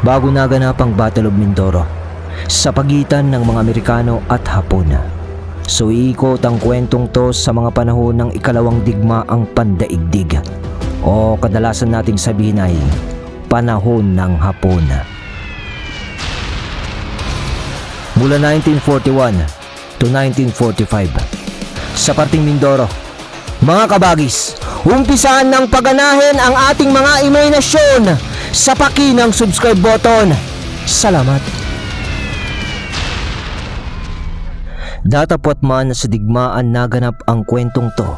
bago naganap ang Battle of Mindoro sa pagitan ng mga Amerikano at Hapon. So iikot ang kwentong to sa mga panahon ng ikalawang digmaang pandaigdig o kadalasan nating sabihin ay panahon ng Hapon. Mula 1941 to 1945 sa parting Mindoro, mga kabagis, umpisaan ng paganahin ang ating mga imahinasyon sa paki ng subscribe button. Salamat. Datapwat man sa digmaan naganap ang kwentong to,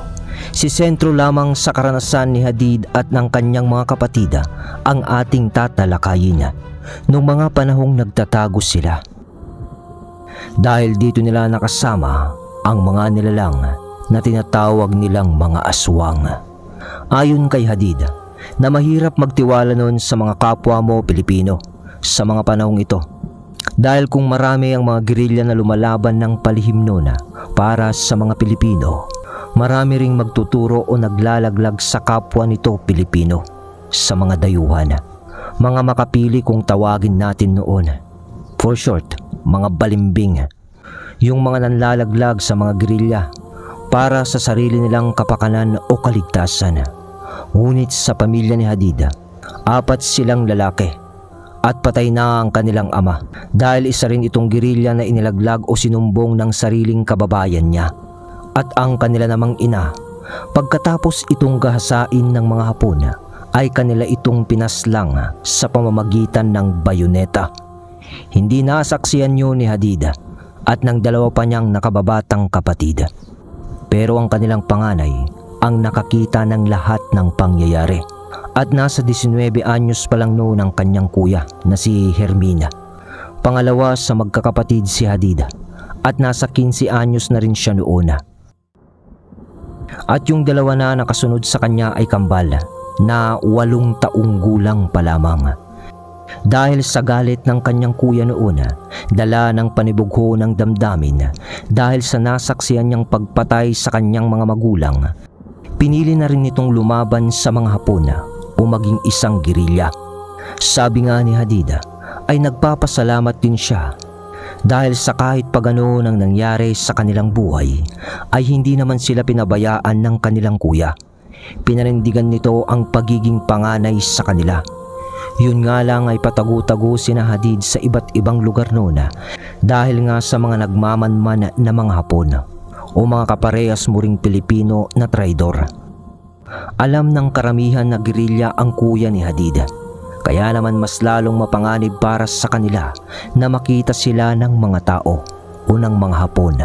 si sentro lamang sa karanasan ni Hadid at ng kanyang mga kapatida ang ating tatalakayin nung mga panahong nagtatago sila. Dahil dito nila nakasama ang mga nilalang na tinatawag nilang mga aswang. Ayon kay Hadid, na mahirap magtiwala noon sa mga kapwa mo Pilipino sa mga panahong ito. Dahil kung marami ang mga gerilya na lumalaban ng palihim noon para sa mga Pilipino, marami ring magtuturo o naglalaglag sa kapwa nito Pilipino sa mga dayuhan. Mga makapili kung tawagin natin noon. For short, mga balimbing. Yung mga nanlalaglag sa mga gerilya para sa sarili nilang kapakanan o kaligtasan. Ngunit sa pamilya ni Hadid, 4 silang lalaki at patay na ang kanilang ama dahil isa rin itong gerilya na inilaglag o sinumbong ng sariling kababayan niya. At ang kanila namang ina, pagkatapos itong gahasain ng mga Hapon, ay kanila itong pinaslang sa pamamagitan ng bayoneta. Hindi nasaksiyan yun ni Hadid at ng 2 pa niyang nakababatang kapatid. Pero ang kanilang panganay ang nakakita ng lahat ng pangyayari at nasa 19 anyos pa lang noon ang kanyang kuya na si Hermina. Pangalawa sa magkakapatid si Hadid at nasa 15 anyos na rin siya noon. At yung 2 na nakasunod sa kanya ay kambal na 8 taong gulang pa lamang. Dahil sa galit ng kanyang kuya noon, dala ng panibugho ng damdamin dahil sa nasaksiyan niyang pagpatay sa kanyang mga magulang, pinili na rin itong lumaban sa mga Hapon o maging isang gerilya. Sabi nga ni Hadid ay nagpapasalamat din siya dahil sa kahit pagano nang nangyari sa kanilang buhay ay hindi naman sila pinabayaan ng kanilang kuya. Pinanindigan nito ang pagiging panganay sa kanila. Yun nga lang ay patago-tago sina Hadid sa iba't ibang lugar noon dahil nga sa mga nagmamanman na mga Hapon o mga kaparehas mo ring Pilipino na traidor. Alam ng karamihan na gerilya ang kuya ni Hadid, kaya naman mas lalong mapanganib para sa kanila na makita sila ng mga tao o ng mga Hapon.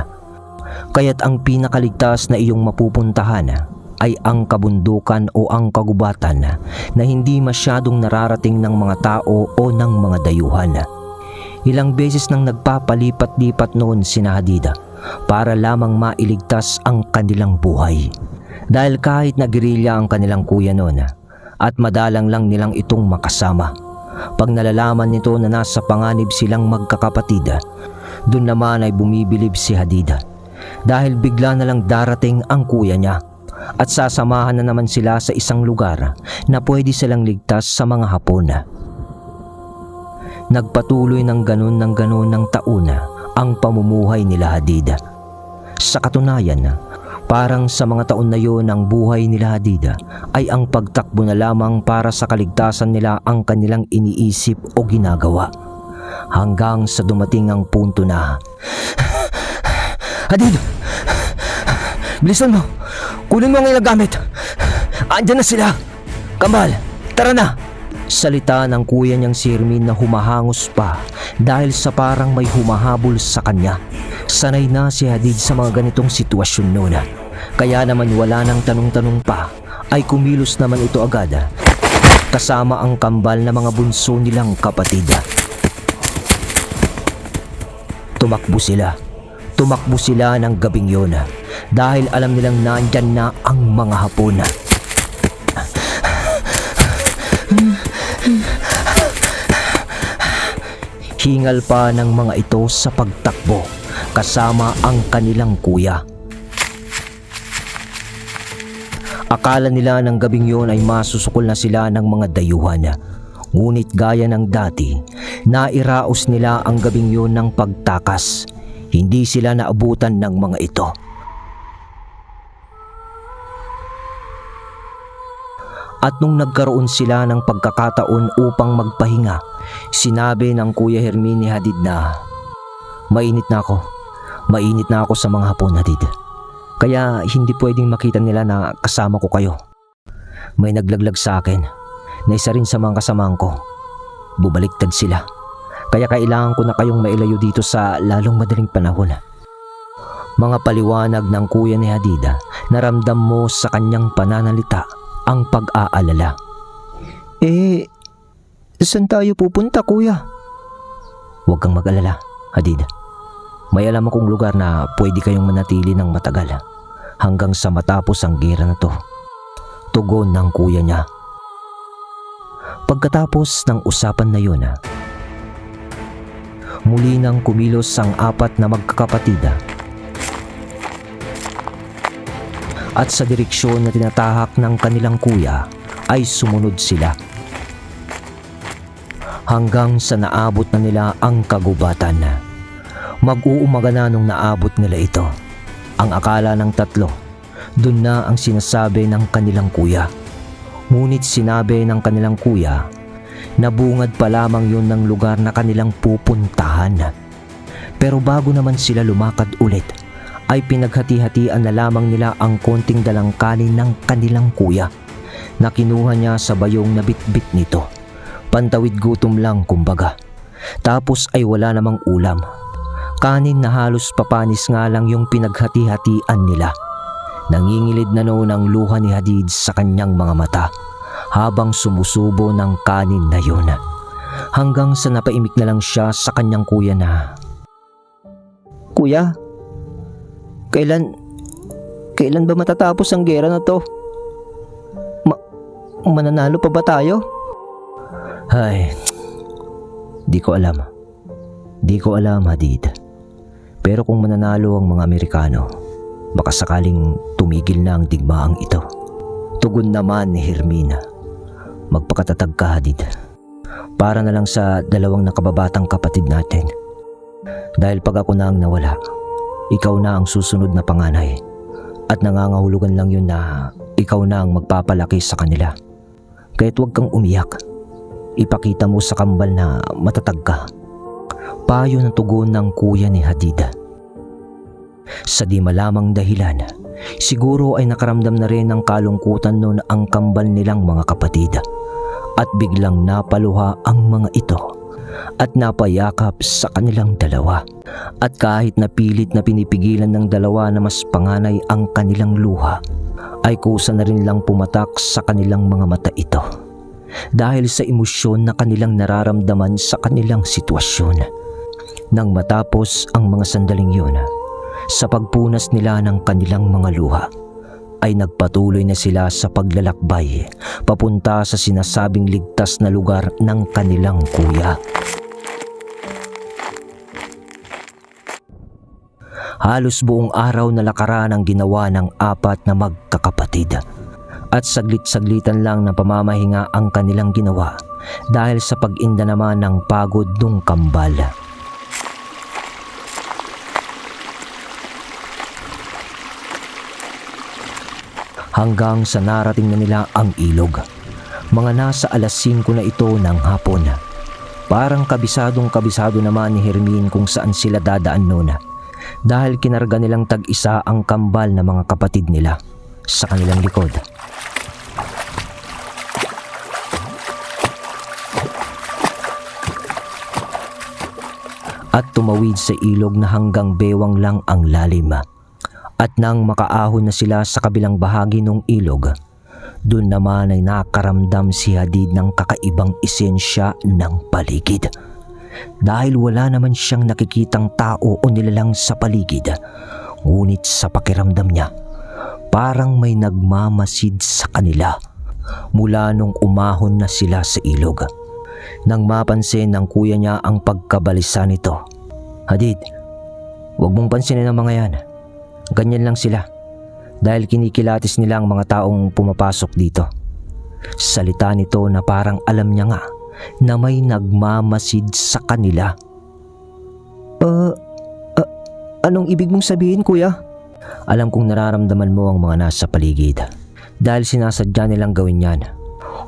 Kaya't ang pinakaligtas na iyong mapupuntahan ay ang kabundukan o ang kagubatan na hindi masyadong nararating ng mga tao o ng mga dayuhan. Ilang beses nang nagpapalipat-lipat noon sina Hadid para lamang mailigtas ang kanilang buhay. Dahil kahit na gerilya ang kanilang kuya noon at madalang lang nilang itong makasama, pag nalalaman nito na nasa panganib silang magkakapatid, dun naman ay bumibilib si Hadid dahil bigla na lang darating ang kuya niya at sasamahan na naman sila sa isang lugar na pwede silang ligtas sa mga Hapon. Nagpatuloy ng ganun ng taon ang pamumuhay nila Hadid. Sa katunayan, parang sa mga taon na yon ang buhay nila Hadid ay ang pagtakbo na lamang para sa kaligtasan nila ang kanilang iniisip o ginagawa. Hanggang sa dumating ang punto na, Hadid! Bilisan mo! Kunin mo ang ilang gamit! Andyan na sila! Kambal, tara na! Salita ng kuya niyang si Hermin na humahangos pa dahil sa parang may humahabol sa kanya. Sanay na si Hadid sa mga ganitong sitwasyon noon. Kaya naman wala nang tanong-tanong pa ay kumilos naman ito agad kasama ang kambal na mga bunso nilang kapatid. Tumakbo sila ng gabing yun dahil alam nilang nandyan na ang mga Hapon. Hingal pa ng mga ito sa pagtakbo kasama ang kanilang kuya. Akala nila ng gabing yon ay masusukol na sila ng mga dayuhan Ngunit gaya ng dati, nairaos nila ang gabing yun ng pagtakas. Hindi sila naabutan ng mga ito. At nung nagkaroon sila ng pagkakataon upang magpahinga, sinabi ng Kuya Hermin ni Hadid na, Mainit na ako sa mga hapon, Hadid. Kaya hindi pwedeng makita nila na kasama ko kayo. May naglaglag sa akin na isa rin sa mga kasamahan ko. Bumaliktad sila. Kaya kailangan ko na kayong mailayo dito sa lalong madaling panahon. Mga paliwanag ng kuya ni Hadida, naramdam mo sa kanyang pananalita ang pag-aalala. Saan tayo pupunta, kuya? Huwag kang mag-alala, Hadid. May alam akong lugar na pwede kayong manatili ng matagal hanggang sa matapos ang gera na to. Tugon ng kuya niya. Pagkatapos ng usapan na yun, muli nang kumilos ang apat na magkakapatida at sa direksyon na tinatahak ng kanilang kuya ay sumunod sila. Hanggang sa naabot na nila ang kagubatan. Mag-uumaga na nung naabot nila ito. Ang akala ng tatlo, dun na ang sinasabi ng kanilang kuya. Ngunit sinabi ng kanilang kuya na bungad pa lamang yun ng lugar na kanilang pupuntahan. Pero bago naman sila lumakad ulit, ay pinaghati-hatian na lamang nila ang konting dalang kanin ng kanilang kuya na kinuha niya sa bayong na bitbit nito. Pantawid gutom lang kumbaga. Tapos ay wala namang ulam. Kanin na halos papanis nga lang yung pinaghati-hatian nila. Nangingilid na noon ang luha ni Hadid sa kanyang mga mata habang sumusubo ng kanin na yun. Hanggang sa napaimik na lang siya sa kanyang kuya na, Kuya, kailan ba matatapos ang gera na to? Mananalo pa ba tayo? Ay, di ko alam. Di ko alam, Hadid. Pero kung mananalo ang mga Amerikano, baka sakaling tumigil na ang digmaang ito. Tugon naman ni Hermina. Magpakatatag ka, Hadid. Para na lang sa dalawang nakababatang kapatid natin. Dahil pag ako na ang nawala, ikaw na ang susunod na panganay. At nangangahulugan lang yun na ikaw na ang magpapalaki sa kanila. Kaya't huwag kang umiyak. Ipakita mo sa kambal na matatag ka. Payo ng tugon ng kuya ni Hadid. Sa di malamang dahilan, siguro ay nakaramdam na rin ng kalungkutan noon ang kambal nilang mga kapatid. At biglang napaluha ang mga ito at napayakap sa kanilang dalawa. At kahit napilit na pinipigilan ng dalawa na mas panganay ang kanilang luha, ay kusa na rin lang pumatak sa kanilang mga mata ito. Dahil sa emosyon na kanilang nararamdaman sa kanilang sitwasyon. Nang matapos ang mga sandaling yun, sa pagpunas nila ng kanilang mga luha, ay nagpatuloy na sila sa paglalakbay papunta sa sinasabing ligtas na lugar ng kanilang kuya. Halos buong araw na lakaran ang ginawa ng apat na magkakapatid. At saglit-saglitan lang na pamamahinga ang kanilang ginawa dahil sa pag-inda naman ng pagod ng kambal. Hanggang sa narating na nila ang ilog. Mga nasa alas 5 na ito ng hapon. Parang kabisado naman ni Hermin kung saan sila dadaan noon. Dahil kinarga nilang tag-isa ang kambal na mga kapatid nila sa kanilang likod. At tumawid sa ilog na hanggang bewang lang ang lalim. At nang makaahon na sila sa kabilang bahagi ng ilog, doon naman ay nakaramdam si Hadid ng kakaibang esensya ng paligid. Dahil wala naman siyang nakikitang tao o nilalang sa paligid, ngunit sa pakiramdam niya, parang may nagmamasid sa kanila mula nung umahon na sila sa ilog. Nang mapansin ng kuya niya ang pagkabalisa nito, Hadid, huwag mong pansinin ang mga yan. Ganyan lang sila dahil kinikilatis nila ang mga taong pumapasok dito. Salita nito na parang alam niya nga na may nagmamasid sa kanila. Anong ibig mong sabihin, kuya? Alam kong nararamdaman mo ang mga nasa paligid dahil sinasadya nilang gawin yan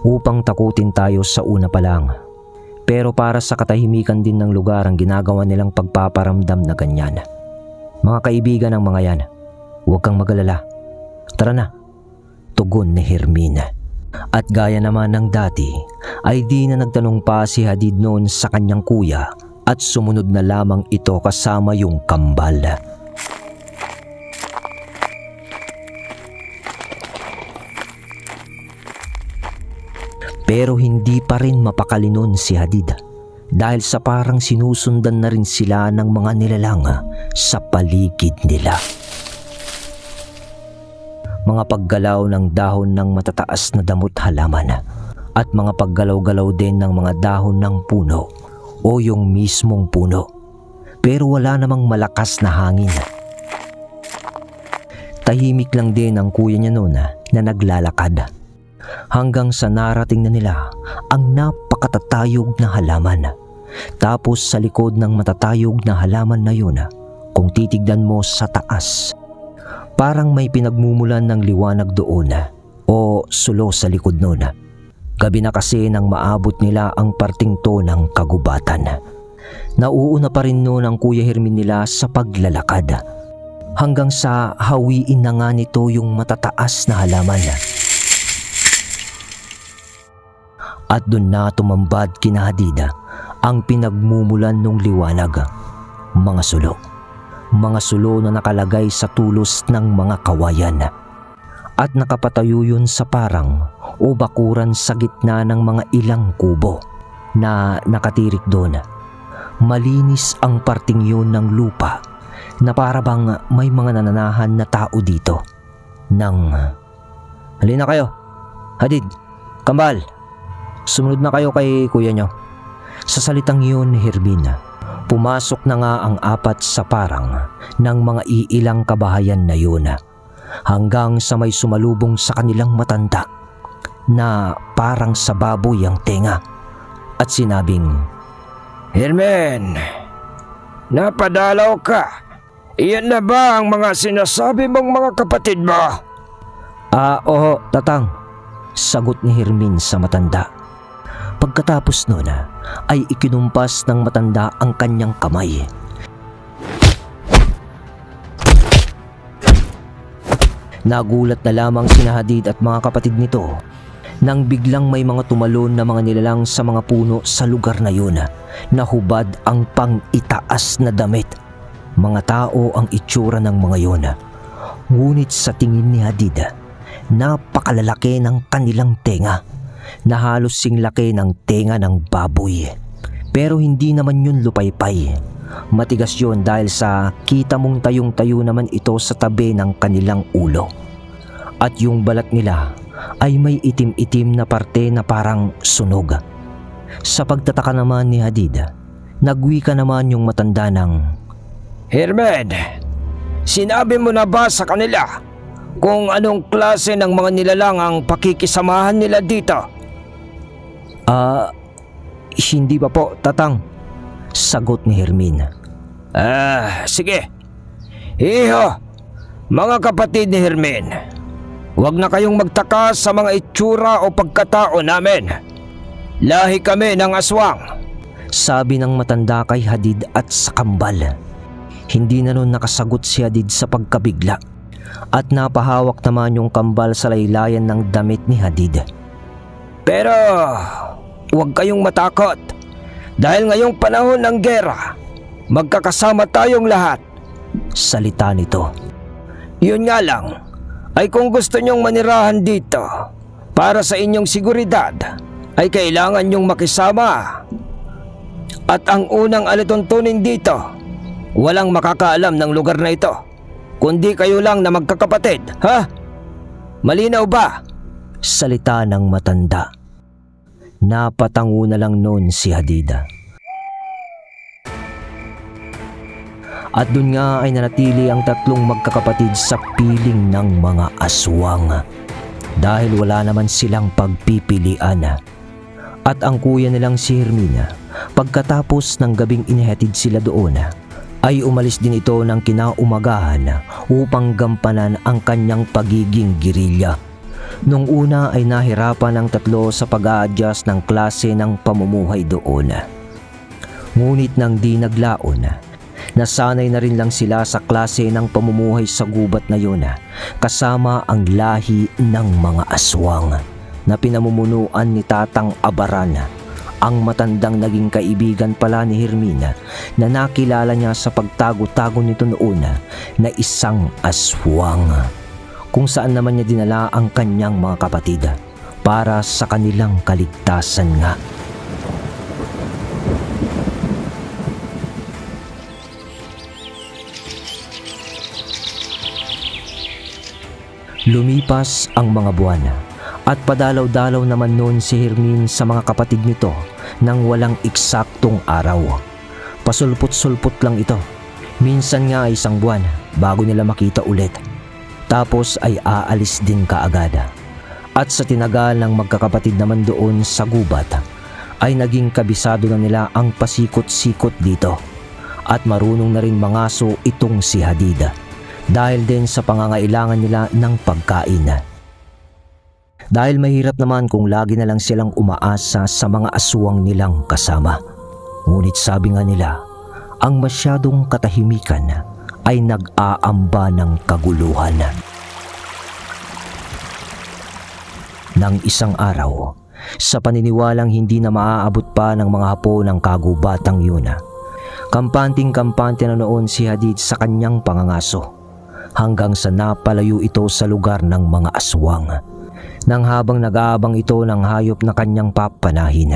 upang takutin tayo sa una pa lang. Pero para sa katahimikan din ng lugar ang ginagawa nilang pagpaparamdam na ganyan. Mga kaibigan ng mga yan, huwag kang mag-alala. Tara na, tugon ni Hermine. At gaya naman ng dati ay di na nagtanong pa si Hadid noon sa kanyang kuya at sumunod na lamang ito kasama yung kambal. Pero hindi pa rin mapakali nun si Hadid dahil sa parang sinusundan na rin sila ng mga nilalang sa paligid nila. Mga paggalaw ng dahon ng matataas na damot halaman at mga paggalaw-galaw din ng mga dahon ng puno o yung mismong puno. Pero wala namang malakas na hangin. Tahimik lang din ang kuya niya noon na naglalakad hanggang sa narating na nila ang napakatatayog na halaman. Tapos sa likod ng matatayog na halaman na yun, kung titignan mo sa taas, parang may pinagmumulan ng liwanag doon o sulo sa likod noon. Gabi na kasi nang maabot nila ang parting to ng kagubatan. Nauuna pa rin noon ang Kuya Hermin nila sa paglalakad hanggang sa hawiin na nga nito yung matataas na halaman. At doon na tumambad kina Hadid ang pinagmumulan ng liwanag. Mga sulo. Mga sulo na nakalagay sa tulos ng mga kawayan. At nakapatayo yun sa parang o bakuran sa gitna ng mga ilang kubo na nakatirik doon. Malinis ang parting yun ng lupa na para bang may mga nananahan na tao dito. Halina kayo, Hadid, Kambal, sumunod na kayo kay kuya nyo. Sa salitang yun ni Hermine, pumasok na nga ang apat sa parang ng mga iilang kabahayan na yun hanggang sa may sumalubong sa kanilang matanda na parang sa baboy ang tenga at sinabing, Hermen, napadalaw ka. Iyan na ba ang mga sinasabi mong mga kapatid mo? Oo, tatang, sagot ni Hermin sa matanda. Pagkatapos nun ay ikinumpas ng matanda ang kanyang kamay. Nagulat na lamang sina Hadid at mga kapatid nito nang biglang may mga tumalon na mga nilalang sa mga puno sa lugar na yun na hubad ang pang-itaas na damit. Mga tao ang itsura ng mga yun. Ngunit sa tingin ni Hadid, napakalalaki ng kanilang tenga na halos singlaki ng tenga ng baboy. Pero hindi naman yun lupaypay. Matigas yun dahil sa kita mong tayong-tayo naman ito sa tabi ng kanilang ulo. At yung balat nila ay may itim-itim na parte na parang sunog. Sa pagtataka naman ni Hadid, nagwika naman yung matanda ng, Hermen, sinabi mo na ba sa kanila kung anong klase ng mga nilalang ang pakikisamahan nila dito? Hindi pa po, tatang, sagot ni Hermin. Sige. Iho, mga kapatid ni Hermin, huwag na kayong magtaka sa mga itsura o pagkatao namin. Lahi kami ng aswang, sabi ng matanda kay Hadid at sa kambal. Hindi na nun nakasagot si Hadid sa pagkabigla at napahawak naman yung kambal sa laylayan ng damit ni Hadid. Pero huwag kayong matakot dahil ngayong panahon ng gera, magkakasama tayong lahat, salita nito. Yun nga lang, ay kung gusto nyong manirahan dito para sa inyong seguridad, ay kailangan nyong makisama. At ang unang alituntunin dito, walang makakaalam ng lugar na ito, kundi kayo lang na magkakapatid, ha? Malinaw ba? Salita ng matanda. Napatango na lang noon si Hadid. At dun nga ay nanatili ang tatlong magkakapatid sa piling ng mga aswang dahil wala naman silang pagpipilian. At ang kuya nilang si Hermina, pagkatapos ng gabing inihatid sila doon, ay umalis din ito ng kinaumagahan upang gampanan ang kanyang pagiging gerilya. Nung una ay nahirapan ang tatlo sa pag-a-adjust ng klase ng pamumuhay doon. Ngunit nang di naglaon, nasanay na rin lang sila sa klase ng pamumuhay sa gubat na yun, kasama ang lahi ng mga aswang na pinamumunuan ni Tatang Abaran, ang matandang naging kaibigan pala ni Hermina na nakilala niya sa pagtago-tago nito noon na isang aswang, kung saan naman niya dinala ang kanyang mga kapatid para sa kanilang kaligtasan nga. Lumipas ang mga buwan at padalaw-dalaw naman noon si Hermin sa mga kapatid nito nang walang eksaktong araw. Pasulpot-sulpot lang ito. Minsan nga ay isang buwan bago nila makita ulit. Tapos ay aalis din kaagad. At sa tinagal ng magkakapatid naman doon sa gubat, ay naging kabisado na nila ang pasikot-sikot dito. At marunong na rin mangaso itong si Hadid, dahil din sa pangangailangan nila ng pagkain. Dahil mahirap naman kung lagi na lang silang umaasa sa mga aswang nilang kasama. Ngunit sabi nga nila, ang masyadong katahimikan ay nag-aamba ng kaguluhan. Nang isang araw, sa paniniwalang hindi na maaabot pa ng mga hapon ng kagubatang yun, kampanting-kampante na noon si Hadid sa kanyang pangangaso, hanggang sa napalayo ito sa lugar ng mga aswang. Nang habang nag-aabang ito ng hayop na kanyang papanahin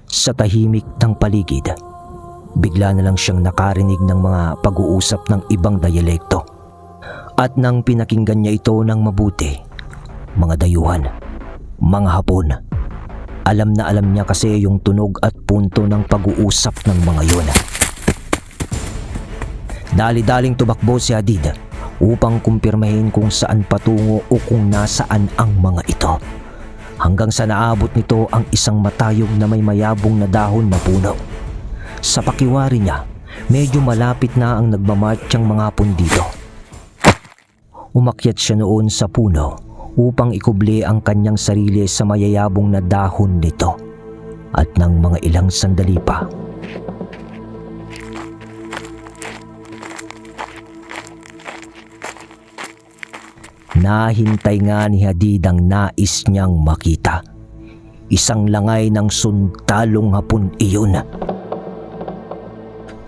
sa tahimik ng paligid, bigla na lang siyang nakarinig ng mga pag-uusap ng ibang dayalekto. At nang pinakinggan niya ito ng mabuti, mga dayuhan, mga Hapon, alam na alam niya kasi yung tunog at punto ng pag-uusap ng mga yun. Dali-daling tumakbo si Hadid upang kumpirmahin kung saan patungo o kung nasaan ang mga ito, hanggang sa naabot nito ang isang matayog na may mayabong na dahon na puno. Sa pakiwari niya, medyo malapit na ang nagmamartsyang mga Hapon dito. Umakyat siya noon sa puno upang ikubli ang kanyang sarili sa mayayabong na dahon nito, at nang mga ilang sandali pa, nahintay nga ni Hadid ang nais niyang makita. Isang langay ng sundalong Hapon iyon.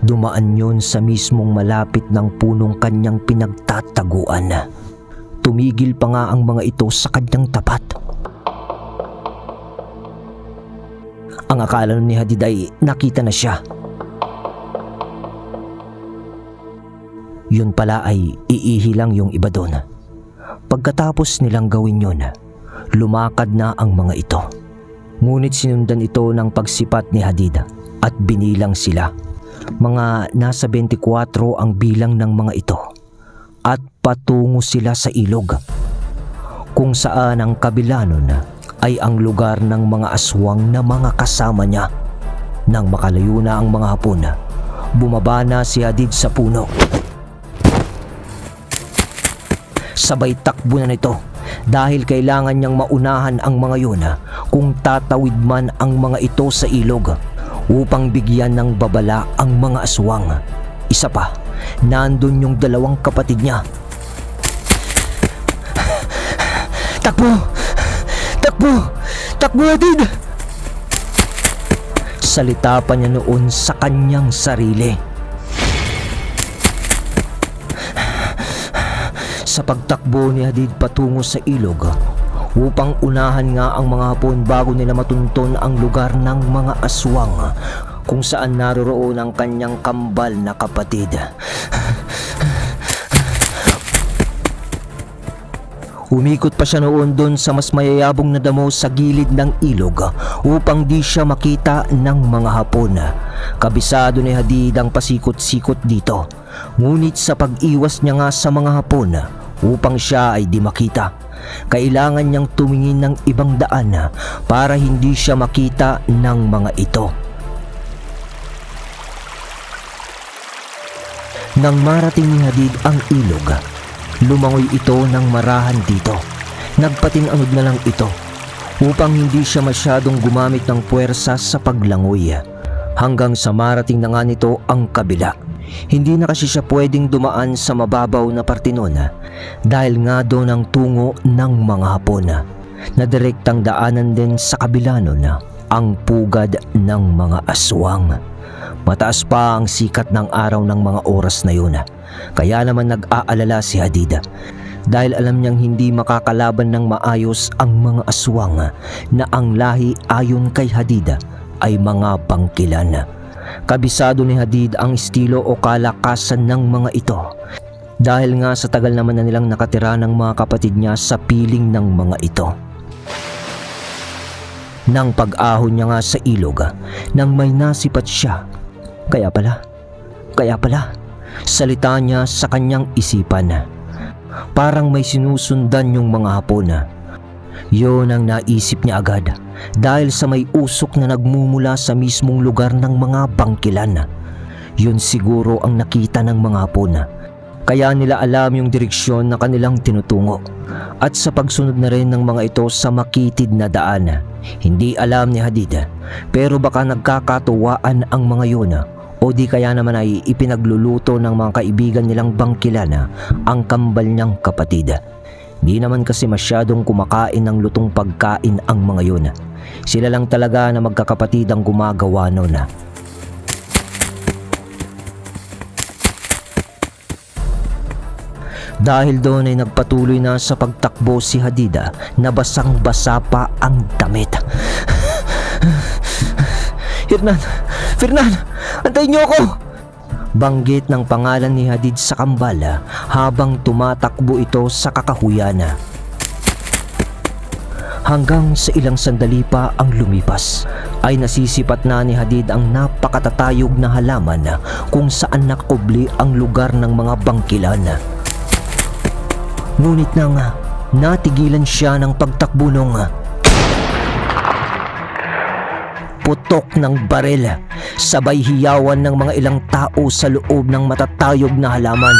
Dumaan yun sa mismong malapit ng punong kanyang pinagtataguan. Tumigil pa nga ang mga ito sa kanyang tapat. Ang akala ni Hadid ay nakita na siya. Yun pala ay iihi lang yung iba doon. Pagkatapos nilang gawin yun, lumakad na ang mga ito. Ngunit sinundan ito ng pagsipat ni Hadid at binilang sila. Mga nasa 24 ang bilang ng mga ito, at patungo sila sa ilog, kung saan ang kabila nun ay ang lugar ng mga aswang na mga kasama niya. Nang makalayo na ang mga Hapon, bumaba na si Hadid sa puno. Sabay takbo na nito dahil kailangan niyang maunahan ang mga yun kung tatawid man ang mga ito sa ilog, upang bigyan ng babala ang mga aswang. Isa pa, nandun yung dalawang kapatid niya. Takbo! Takbo! Takbo, Hadid! Salita pa niya noon sa kanyang sarili. Sa pagtakbo ni Hadid patungo sa ilog, upang unahan nga ang mga Hapon bago nila matunton ang lugar ng mga aswang, kung saan naroroon ang kanyang kambal na kapatid. Umikot pa siya noon doon sa mas mayayabong na damo sa gilid ng ilog upang di siya makita ng mga Hapon. Kabisado ni Hadid ang pasikot-sikot dito. Ngunit sa pag-iwas niya nga sa mga Hapon upang siya ay di makita, Kailangan niyang tumingin ng ibang daan para hindi siya makita ng mga ito. Nang marating ni Hadid ang ilog, lumangoy ito ng marahan dito. Nagpating-anod na lang ito upang hindi siya masyadong gumamit ng puwersa sa paglangoy. Hanggang sa marating na nga nito ang kabila. Hindi na kasi siya pwedeng dumaan sa mababaw na parte noon dahil nga doon ang tungo ng mga Hapon na direktang daanan din sa kabila noon ang pugad ng mga aswang. Mataas pa ang sikat ng araw ng mga oras na yun. Kaya naman nag-aalala si Hadid dahil alam niyang hindi makakalaban ng maayos ang mga aswang na ang lahi ayon kay Hadid ay mga bangkilan. Kabisado ni Hadid ang estilo o kalakasan ng mga ito dahil nga sa tagal naman na nilang nakatira ng mga kapatid niya sa piling ng mga ito. Nang pag-ahon niya nga sa ilog, nang may nasipat siya, kaya pala, salita niya sa kanyang isipan. Parang may sinusundan yung mga Hapon. Yun ang naisip niya agad dahil sa may usok na nagmumula sa mismong lugar ng mga bangkilan. Yun siguro ang nakita ng mga Hapon. Kaya nila alam yung direksyon na kanilang tinutungo. At sa pagsunod na rin ng mga ito sa makitid na daan, hindi alam ni Hadid pero baka nagkakatuwaan ang mga yun o di kaya naman ay ipinagluluto ng mga kaibigan nilang bangkilan ang kambal niyang kapatid. Di naman kasi masyadong kumakain ng lutong pagkain ang mga yun. Sila lang talaga na magkakapatid ang gumagawa nun. Dahil doon ay nagpatuloy na sa pagtakbo si Hadid na basang-basa pa ang damit. Fernan, antayin niyo ako! Banggit ng pangalan ni Hadid sa kambal habang tumatakbo ito sa kakahuyan. Hanggang sa ilang sandali pa ang lumipas ay nasisipat na ni Hadid ang napakatatayog na halaman kung saan nakubli ang lugar ng mga bangkilan. Ngunit nang natigilan siya ng pagtakbo nung putok ng baril, sabay hiyawan ng mga ilang tao sa loob ng matatayog na halaman.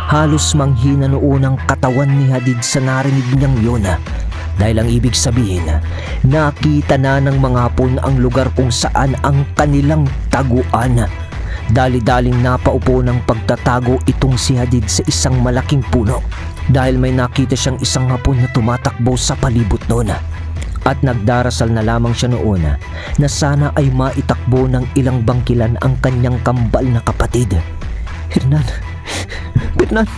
Halos manghina noon ang katawan ni Hadid sa narinig niyang yun dahil ang ibig sabihin, nakita na ng mga Hapon ang lugar kung saan ang kanilang taguan. Dali-daling napaupo ng pagtatago itong si Hadid sa isang malaking puno dahil may nakita siyang isang Hapon na tumatakbo sa palibot noon. At nagdarasal na lamang siya noon na sana ay maitakbo ng ilang bangkilan ang kanyang kambal na kapatid. Fernan,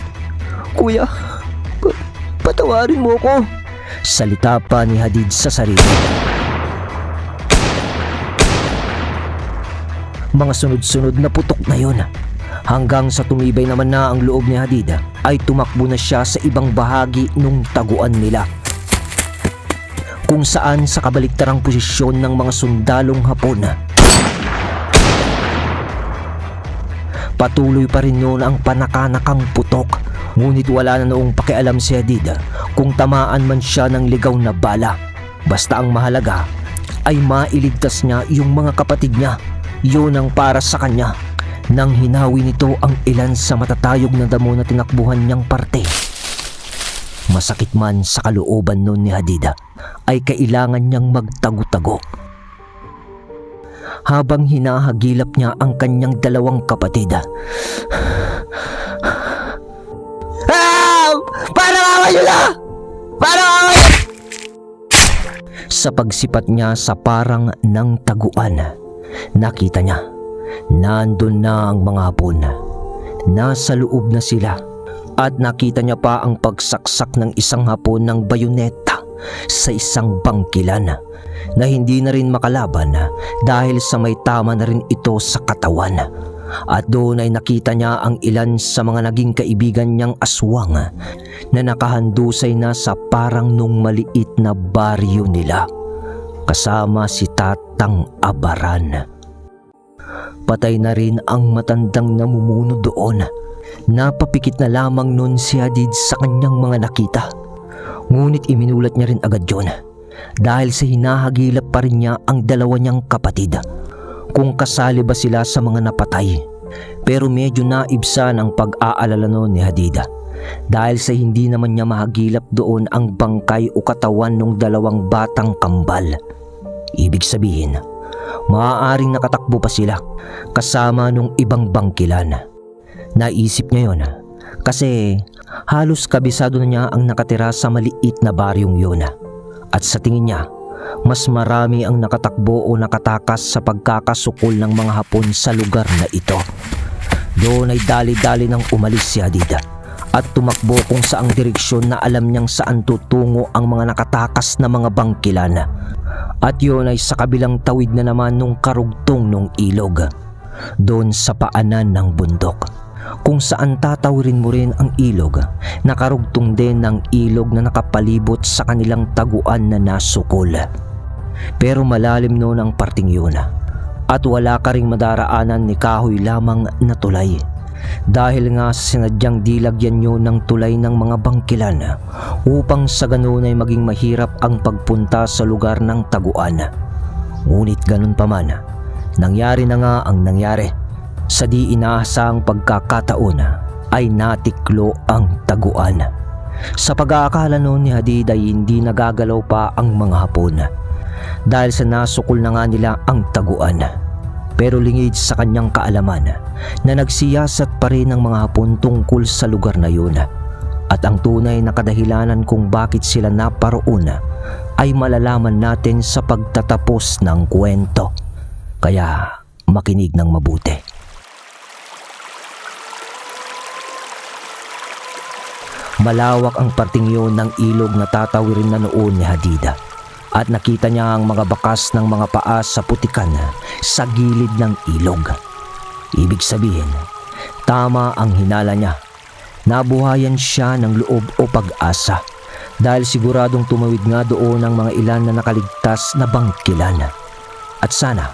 kuya, patawarin mo ko, salita pa ni Hadid sa sarili. Mga sunod-sunod na putok na yun. Hanggang sa tumibay naman na ang loob ni Hadid ay tumakbo na siya sa ibang bahagi nung taguan nila. Kung saan sa kabaliktarang posisyon ng mga sundalong Hapon. Patuloy pa rin noon ang panakanakang putok. Ngunit wala na noong pakialam si Hadid kung tamaan man siya ng ligaw na bala. Basta ang mahalaga ay mailigtas niya yung mga kapatid niya. Yun ang para sa kanya. Nang hinawi nito ang ilan sa matatayog na damo na tinakbuhan niyang parte. Masakit man sa kalooban nun ni Hadid ay kailangan niyang magtago-tago. Habang hinahagilap niya ang kanyang dalawang kapatid. Parang awa nyo na! Parang awa! Sa pagsipat niya sa parang ng taguan, nakita niya, nandun na ang mga Hapon. Nasa loob na sila at nakita niya pa ang pagsaksak ng isang Hapon ng bayoneta sa isang bangkilan na hindi na rin makalaban dahil sa may tama na rin ito sa katawan. At doon ay nakita niya ang ilan sa mga naging kaibigan niyang aswang na nakahandusay na sa parang nung maliit na baryo nila. Kasama si Tatang Abaran. Patay na rin ang matandang namumuno doon Napapikit na lamang nun si Hadid sa kanyang mga nakita. Ngunit iminulat niya rin agad yun dahil sa hinahagilap pa rin niya ang dalawa niyang kapatid kung kasali ba sila sa mga napatay. Pero medyo naibsan ang pag-aalala noon ni Hadid dahil sa hindi naman niya mahagilap doon ang bangkay o katawan ng dalawang batang kambal. Ibig sabihin, maaaring nakatakbo pa sila kasama nung ibang bangkilan. Naisip niya yun kasi halos kabisado na niya ang nakatira sa maliit na baryong yun. At sa tingin niya, mas marami ang nakatakbo o nakatakas sa pagkakasukol ng mga Hapon sa lugar na ito. Doon ay dali-dali nang umalis si Hadid at tumakbo kung saang direksyon na alam niyang saan tutungo ang mga nakatakas na mga bangkilan. At yun ay sa kabilang tawid na naman nung karugtong nung ilog, doon sa paanan ng bundok, kung saan tatawirin mo rin ang ilog na karugtong din ng ilog na nakapalibot sa kanilang taguan na nasukol. Pero malalim noon ang parting yun at wala ka ring madaraanan ni kahoy lamang na tulay dahil nga sa sinadyang dilagyan nyo ng tulay ng mga bangkilan upang sa ganun ay maging mahirap ang pagpunta sa lugar ng taguan. Ngunit ganun pa man, nangyari na nga ang nangyari. Sa di inaasahang pagkakataon ay natiklo ang taguan. Sa pag-aakala noon ni Hadid ay hindi nagagalaw pa ang mga Hapon dahil sa nasukol na nga nila ang taguan. Pero lingid sa kanyang kaalaman na nagsiyasat pa rin ang mga Hapon tungkol sa lugar na yun. At ang tunay na kadahilanan kung bakit sila naparoon ay malalaman natin sa pagtatapos ng kwento. Kaya makinig ng mabuti. Malawak ang parting yun ng ilog na tatawirin na noon ni Hadid at nakita niya ang mga bakas ng mga paa sa putikan sa gilid ng ilog. Ibig sabihin, tama ang hinala niya. Nabuhayan siya ng loob o pag-asa dahil siguradong tumawid nga doon ang mga ilan na nakaligtas na bangkilan. At sana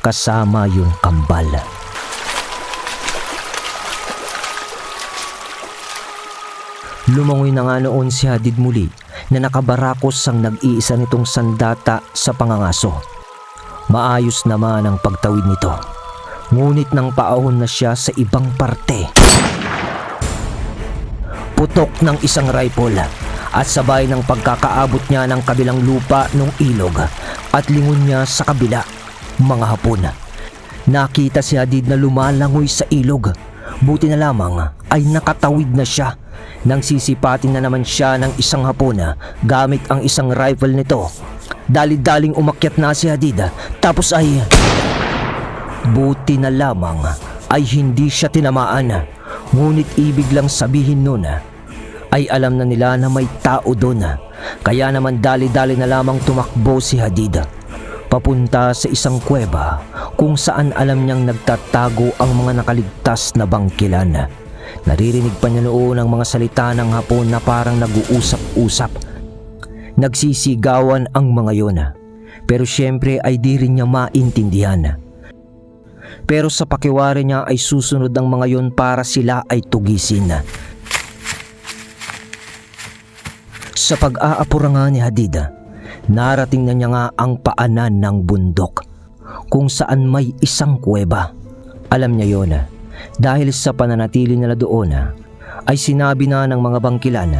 kasama yung kambal. Lumangoy na nga noon si Hadid muli na nakabarakos ang nag-iisa nitong sandata sa pangangaso. Maayos naman ang pagtawid nito. Ngunit nang paahon na siya sa ibang parte, putok ng isang rifle at sabay ng pagkakaabot niya ng kabilang lupa ng ilog at lingon niya sa kabila. Mga Hapon, nakita si Hadid na lumalangoy sa ilog. Buti na lamang ay nakatawid na siya. Nang sisipatin na naman siya ng isang Hapon gamit ang isang rifle nito. Dali-daling umakyat na si Hadid tapos ay buti na lamang ay hindi siya tinamaan. Ngunit ibig lang sabihin nun ay alam na nila na may tao doon. Kaya naman dali-dali na lamang tumakbo si Hadid papunta sa isang kuweba kung saan alam niyang nagtatago ang mga nakaligtas na bangkilan. Naririnig pa niya noon ang mga salita ng Hapon na parang nag-uusap-usap. Nagsisigawan ang mga yon, pero syempre ay di rin niya maintindihan. Pero sa pakiwari niya ay susunod ang mga yon para sila ay tugisin. Sa pag-aapura nga ni Hadid, narating na niya nga ang paanan ng bundok kung saan may isang kuweba. Alam niya yon dahil sa pananatili nila doon ay sinabi na ng mga bangkilan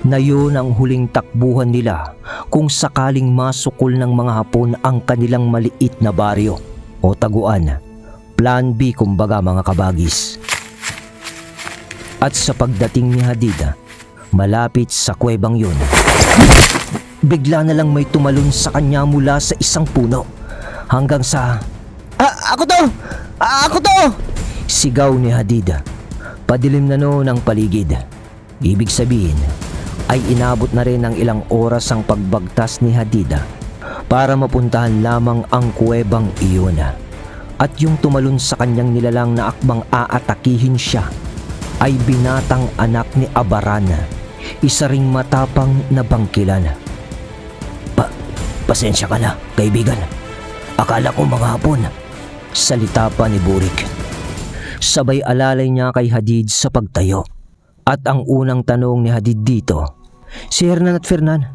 na yun ang huling takbuhan nila kung sakaling masukol ng mga Hapon ang kanilang maliit na baryo o taguan. Plan B kumbaga mga kabagis. At sa pagdating ni Hadid malapit sa kuwebang yun, bigla na lang may tumalon sa kanya mula sa isang puno hanggang sa Ako to! Ako to! Sigaw ni Hadid. Padilim na noon ang paligid. Ibig sabihin ay inabot na rin ng ilang oras ang pagbagtas ni Hadid para mapuntahan lamang ang kuwebang iyon. At yung tumalon sa kanyang nilalang na akbang aatakihin siya ay binatang anak ni Abaran, isa ring matapang na bangkilan. Pasensya ka na, kaibigan. Akala ko mga Hapon. Salita pa ni Burik. Sabay alalay niya kay Hadid sa pagtayo. At ang unang tanong ni Hadid dito, "Si Hernan at Fernan,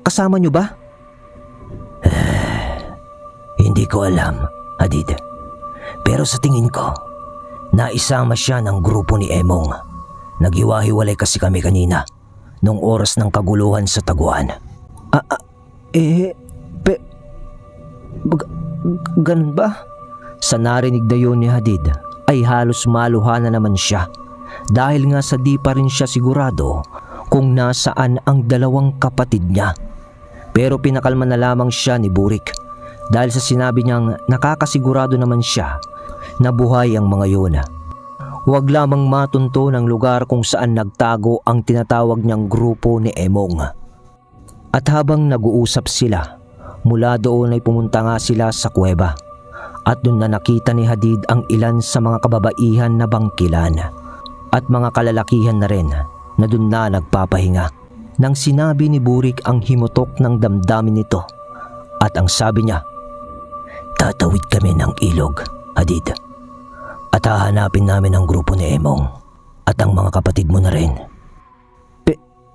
kasama niyo ba?" Hindi ko alam, Hadid. Pero sa tingin ko, naisama siya ng grupo ni Emong. Naghiwa-hiwalay kasi kami kanina, nung oras ng kaguluhan sa Taguan. Ganun ba? Sa narinig na yun ni Hadid ay halos maluha na naman siya dahil nga sa di pa rin siya sigurado kung nasaan ang dalawang kapatid niya. Pero pinakalma na lamang siya ni Burik dahil sa sinabi niyang nakakasigurado naman siya na buhay ang mga yun. Huwag lamang matunto ng lugar kung saan nagtago ang tinatawag niyang grupo ni Emong. At habang nag-uusap sila, mula doon ay pumunta nga sila sa kuweba. At doon na nakita ni Hadid ang ilan sa mga kababaihan na bangkilan at mga kalalakihan na rin na doon na nagpapahinga. Nang sinabi ni Burik ang himutok ng damdamin nito at ang sabi niya, Tatawid kami ng ilog, Hadid. At hahanapin namin ang grupo ni Emong at ang mga kapatid mo na rin.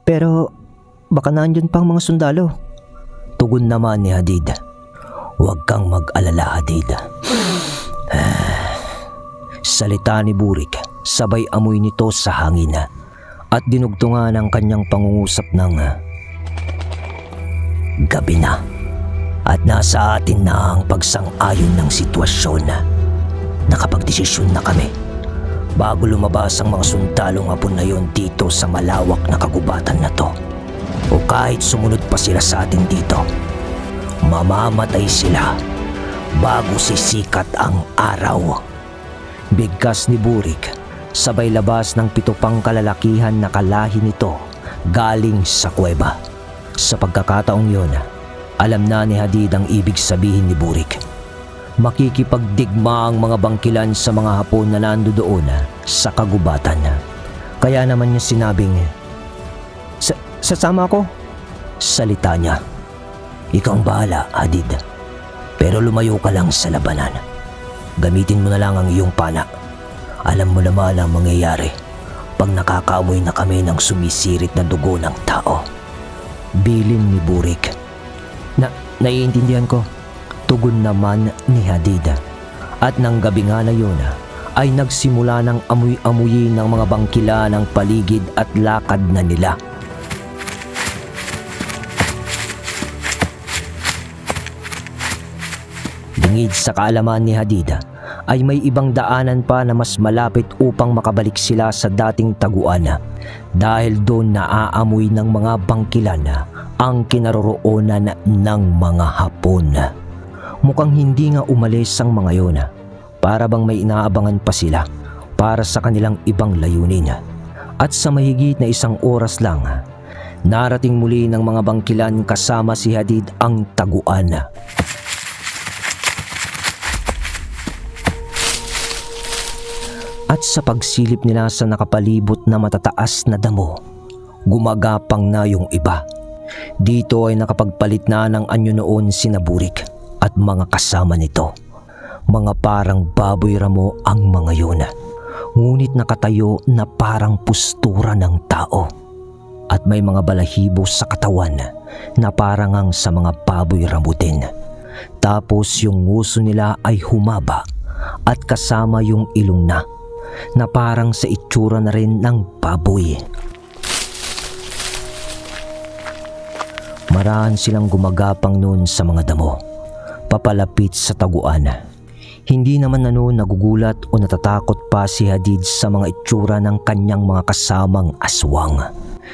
Pero baka nandyan pang mga sundalo. Tugon naman ni Hadid. Huwag kang mag-alala, Hadid. Salita ni Burik, sabay amoy nito sa hangin at dinugtungan ang kanyang pangungusap ng gabi na at nasa atin na ang pagsang-ayon ng sitwasyon. Nakapagdesisyon na kami bago lumabas ang mga sundalong hapon na yon dito sa malawak na kagubatan na to. O kahit sumunod pa sila sa atin dito, mamamatay sila bago sisikat ang araw. Bigkas ni Burik, sabay labas ng 7 pang kalalakihan na kalahi nito galing sa kuweba. Sa pagkakataong yun, alam na ni Hadid ang ibig sabihin ni Burik. Makikipagdigma ang mga bangkilan sa mga Hapon na nandoon sa kagubatan. Kaya naman niya sinabing, Sasama ko? Salita niya. Ikaw ang bahala, Hadid. Pero lumayo ka lang sa labanan. Gamitin mo na lang ang iyong pana. Alam mo naman ang mangyayari pag nakakaamoy na kami ng sumisirit na dugo ng tao. Bilin ni Burik. Naiintindihan ko. Tugon naman ni Hadid. At nang gabi nga na yun ay nagsimula ng amoy-amoyin ng mga bangkila ng paligid at lakad na nila. Lingid sa kaalaman ni Hadid ay may ibang daanan pa na mas malapit upang makabalik sila sa dating taguan dahil doon naaamoy ng mga bangkilan ang kinaroroonan ng mga Hapon. Mukhang hindi nga umalis ang mga yon para bang may inaabangan pa sila para sa kanilang ibang layunin. At sa mahigit na 1 oras lang, narating muli ng mga bangkilan kasama si Hadid ang taguan. At sa pagsilip nila sa nakapalibot na matataas na damo, gumagapang na yung iba. Dito ay nakapagpalit na ng anyo noon sina Burik at mga kasama nito. Mga parang baboy ramo ang mga yun, ngunit nakatayo na parang pustura ng tao. At may mga balahibo sa katawan na parang ang sa mga baboy ramo din. Tapos yung nguso nila ay humaba at kasama yung ilong na parang sa itsura na rin ng baboy. Maraan silang gumagapang noon sa mga damo, papalapit sa taguan. Hindi naman nagugulat o natatakot pa si Hadid sa mga itsura ng kanyang mga kasamang aswang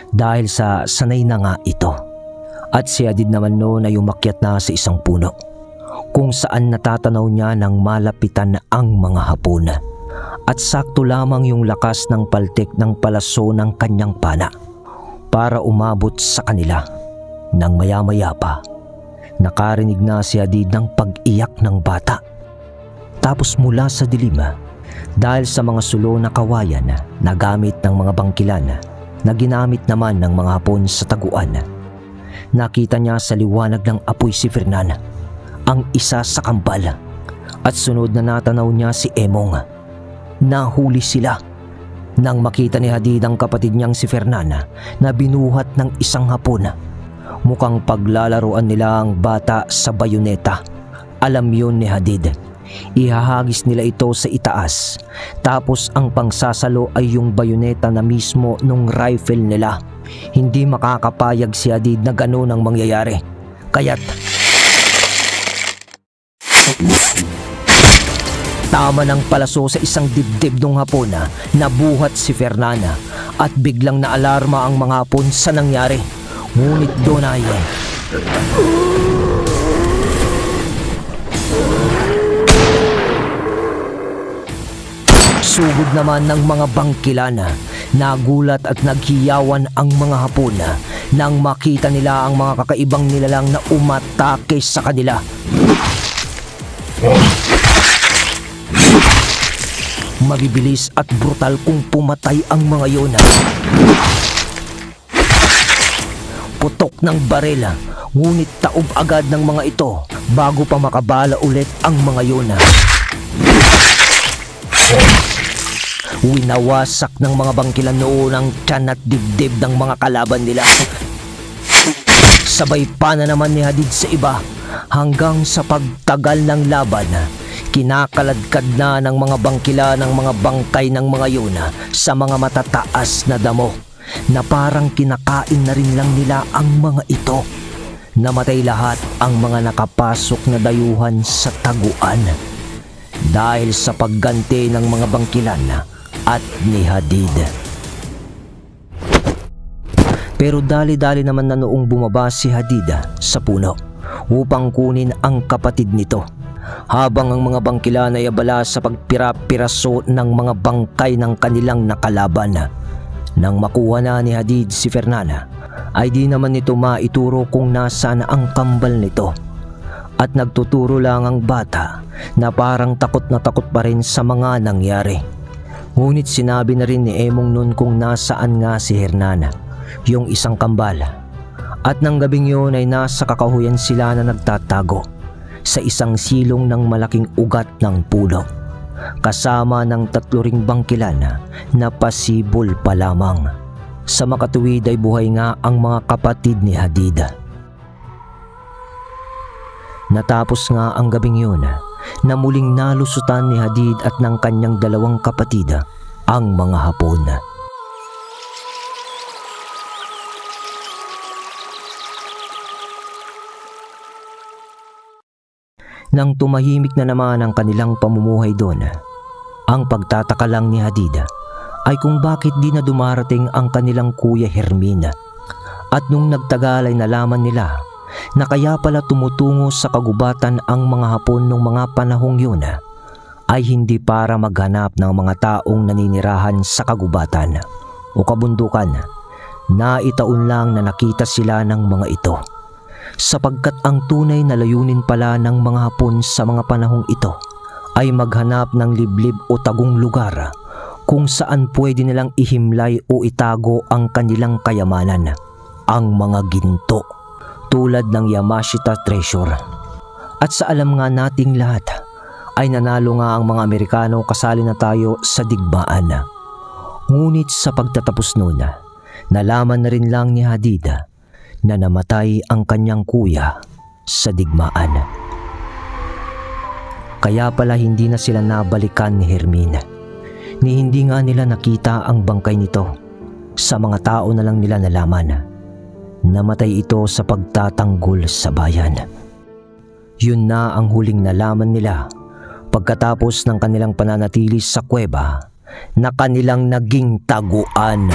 dahil sa sanay na nga ito. At si Hadid naman noon ay umakyat na sa isang puno kung saan natatanaw niya ng malapitan ang mga Hapon. At sakto lamang yung lakas ng paltik ng palaso ng kanyang pana para umabot sa kanila. Nang maya-maya pa, nakarinig na si Hadid ng pag-iyak ng bata. Tapos mula sa dilim, dahil sa mga sulo na kawayan na gamit ng mga bangkilan na ginamit naman ng mga Hapon sa taguan, nakita niya sa liwanag ng apoy si Fernan, ang isa sa kambal, at sunod na natanaw niya si Emong. nahuli sila. Nang makita ni Hadid ang kapatid niyang si Fernana na binuhat ng isang Hapon, mukhang paglalaroan nila ang bata sa bayoneta. Alam yun ni Hadid. Ihahagis nila ito sa itaas, tapos ang pangsasalo ay yung bayoneta na mismo nung rifle nila. Hindi makakapayag si Hadid na ganun ang mangyayari. Kaya't tama ng palaso sa isang dibdib ng Hapon na nabuhat si Fernana at biglang naalarma ang mga Hapon sa nangyari. Ngunit doon ay sugod naman ng mga bangkilana. Nagulat at naghiyawan ang mga Hapon nang makita nila ang mga kakaibang nilalang na umatake sa kanila. Mabibilis at brutal kung pumatay ang mga yun. Putok ng barela, ngunit taob agad ng mga ito bago pa makabala ulit ang mga yun. Winawasak ng mga bangkilan noon ang tiyan at dibdib ng mga kalaban nila. Sabay pa na naman ni Hadid sa iba hanggang sa pagtagal ng laban. Kinakaladkad na ng mga bangkila ng mga bangkay ng mga yun sa mga matataas na damo na parang kinakain na rin lang nila ang mga ito. Namatay lahat ang mga nakapasok na dayuhan sa taguan dahil sa pagganti ng mga bangkilan at ni Hadid. Pero dali-dali naman na noong bumaba si Hadid sa puno upang kunin ang kapatid nito, habang ang mga bangkilan ay abala sa pagpira-piraso ng mga bangkay ng kanilang nakalaban. Nang makuha na ni Hadid si Fernana, ay di naman nito maituro kung nasaan ang kambal nito. At nagtuturo lang ang bata na parang takot na takot pa rin sa mga nangyari. Ngunit sinabi na rin ni Emong noon kung nasaan nga si Hernana, yung isang kambal. At nang gabing yun ay nasa kakahuyan sila na nagtatago sa isang silong ng malaking ugat ng puno, kasama ng 3 ring bangkilan na pasibol pa lamang. Sa makatuwid ay buhay nga ang mga kapatid ni Hadid. Natapos nga ang gabing yun na muling nalusutan ni Hadid at ng kanyang 2 kapatid ang mga Hapon. Nang tumahimik na naman ang kanilang pamumuhay doon, ang pagtataka lang ni Hadid ay kung bakit di na dumarating ang kanilang kuya Hermin. At nung nagtagal ay nalaman nila na kaya pala tumutungo sa kagubatan ang mga Hapon nung mga panahong yun ay hindi para maghanap ng mga taong naninirahan sa kagubatan o kabundukan. Naitaon lang na nakita sila ng mga ito, sapagkat ang tunay na layunin pala ng mga Hapon sa mga panahong ito ay maghanap ng liblib o tagong lugar kung saan pwede nilang ihimlay o itago ang kanilang kayamanan, ang mga ginto, tulad ng Yamashita Treasure. At sa alam nga nating lahat ay nanalo nga ang mga Amerikano kasali na tayo sa digmaan. Ngunit sa pagtatapos noon, nalaman na rin lang ni Hadid na namatay ang kanyang kuya sa digmaan. Kaya pala hindi na sila nabalikan ni Hermin, ni hindi nga nila nakita ang bangkay nito. Sa mga tao na lang nila nalaman, namatay ito sa pagtatanggol sa bayan. Yun na ang huling nalaman nila pagkatapos ng kanilang pananatili sa kuweba na kanilang naging taguan.